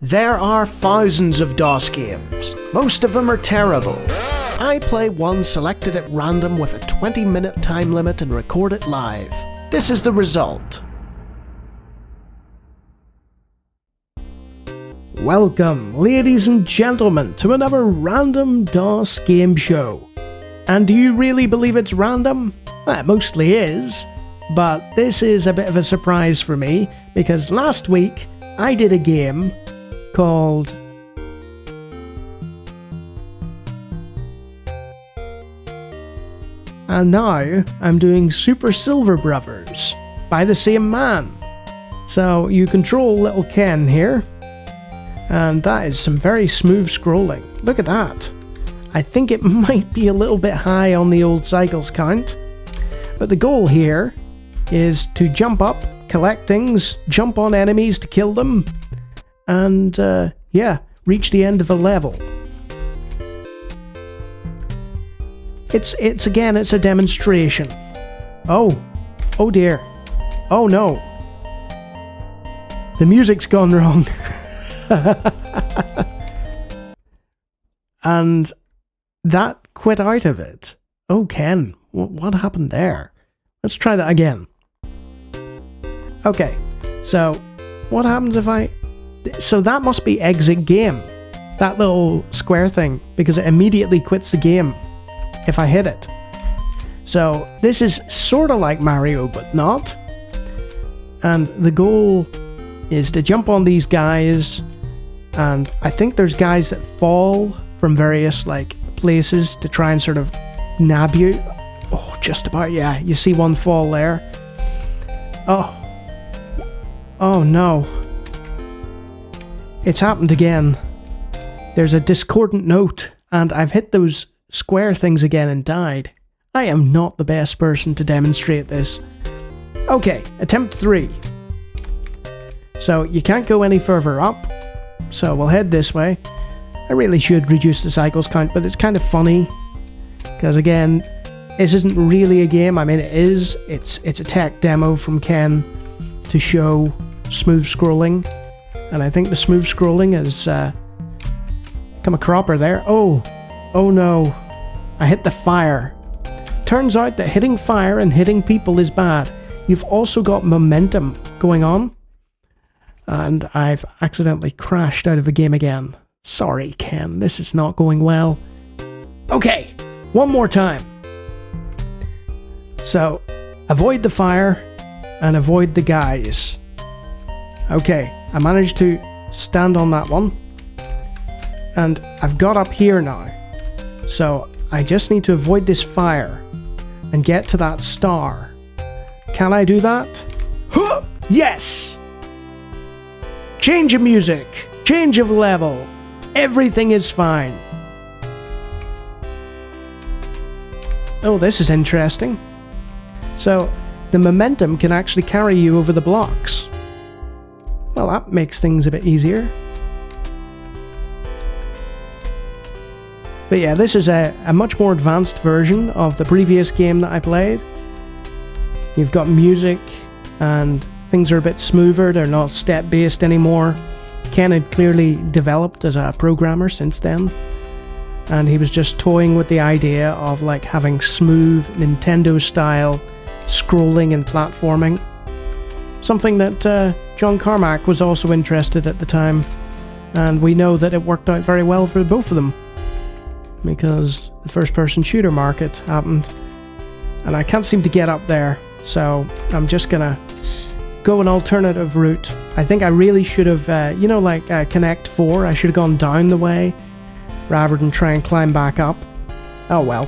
There are thousands of DOS games. Most of them are terrible. I play one selected at random with a 20-minute time limit and record it live. This is the result. Welcome, ladies and gentlemen, to another random DOS game show. And do you really believe it's random? Well, it mostly is. But this is a bit of a surprise for me, because last week I did a game called and now I'm doing Super Silver Brothers by the same man. So you control little Ken here, and that is some very smooth scrolling. Look at that. I think it might be a little bit high on the old cycles count, but the goal here is to jump up, collect things, jump on enemies to kill them, and reach the end of a level. It's a demonstration. Oh dear. Oh no. The music's gone wrong. And that quit out of it. Oh, Ken, what happened there? Let's try that again. Okay, so what happens if so that must be exit game, that little square thing, because it immediately quits the game if I hit it. So this is sort of like Mario, but not. And the goal is to jump on these guys, and I think there's guys that fall from various places to try and sort of nab you. Oh, just about, yeah. You see one fall there. Oh no. It's happened again. There's a discordant note, and I've hit those square things again and died. I am not the best person to demonstrate this. Okay, attempt 3. So you can't go any further up, so we'll head this way. I really should reduce the cycles count, but it's kind of funny, because again, this isn't really a game. I mean, it is. It's a tech demo from Ken to show smooth scrolling, and I think the smooth scrolling has come a cropper there. Oh no, I hit the fire. Turns out that hitting fire and hitting people is bad. You've also got momentum going on, and I've accidentally crashed out of the game again. Sorry, Ken, this is not going well. Okay, one more time. So, avoid the fire and avoid the guys. Okay, I managed to stand on that one, and I've got up here now. So I just need to avoid this fire and get to that star. Can I do that? Huh! Yes! Change of music, change of level, everything is fine. Oh, this is interesting. So the momentum can actually carry you over the blocks. Well, that makes things a bit easier. But yeah, this is a much more advanced version of the previous game that I played. You've got music, and things are a bit smoother. They're not step-based anymore. Ken had clearly developed as a programmer since then, and he was just toying with the idea of having smooth Nintendo-style scrolling and platforming. Something that John Carmack was also interested at the time, and we know that it worked out very well for both of them, because the first-person shooter market happened, and I can't seem to get up there, so I'm just gonna go an alternative route. I think I really should have, Connect 4, I should have gone down the way, rather than try and climb back up. Oh well.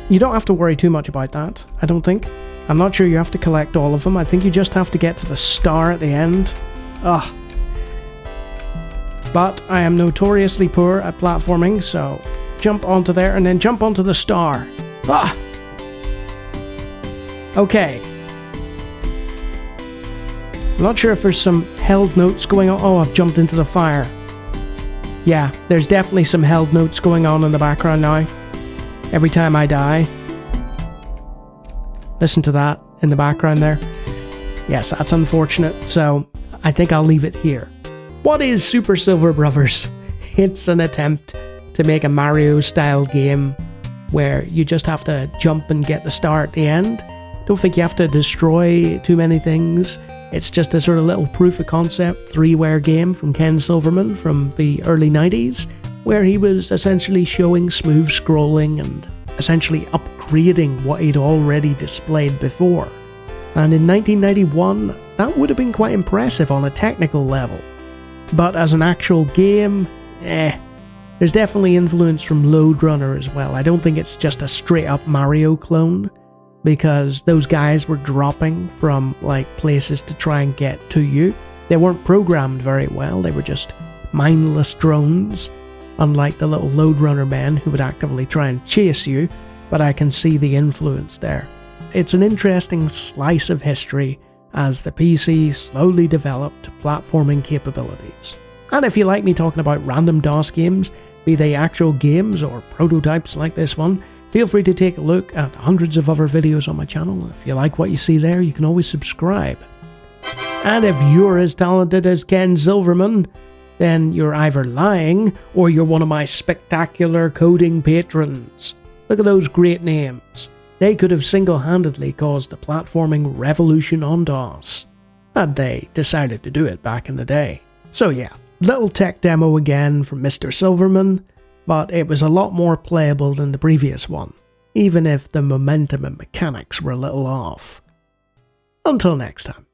You don't have to worry too much about that, I don't think. I'm not sure you have to collect all of them. I think you just have to get to the star at the end. Ugh. But I am notoriously poor at platforming, so jump onto there and then jump onto the star. Ah! Okay. I'm not sure if there's some held notes going on. Oh, I've jumped into the fire. Yeah, there's definitely some held notes going on in the background now. Every time I die. Listen to that in the background there. Yes, that's unfortunate, so I think I'll leave it here. What is Super Silver Brothers? It's an attempt to make a Mario-style game where you just have to jump and get the star at the end. Don't think you have to destroy too many things. It's just a sort of little proof of concept 3-ware game from Ken Silverman from the early 90s, where he was essentially showing smooth scrolling and essentially upgrading what he'd already displayed before. And in 1991, that would have been quite impressive on a technical level. But as an actual game, there's definitely influence from Lode Runner as well. I don't think it's just a straight up Mario clone, because those guys were dropping from like places to try and get to you. They weren't programmed very well, they were just mindless drones, unlike the little Lode Runner men who would actively try and chase you, but I can see the influence there. It's an interesting slice of history as the PC slowly developed platforming capabilities. And if you like me talking about random DOS games, be they actual games or prototypes like this one, feel free to take a look at hundreds of other videos on my channel. If you like what you see there, you can always subscribe. And if you're as talented as Ken Silverman, then you're either lying or you're one of my spectacular coding patrons. Look at those great names. They could have single-handedly caused the platforming revolution on DOS, had they decided to do it back in the day. So yeah, little tech demo again from Mr. Silverman, but it was a lot more playable than the previous one, even if the momentum and mechanics were a little off. Until next time.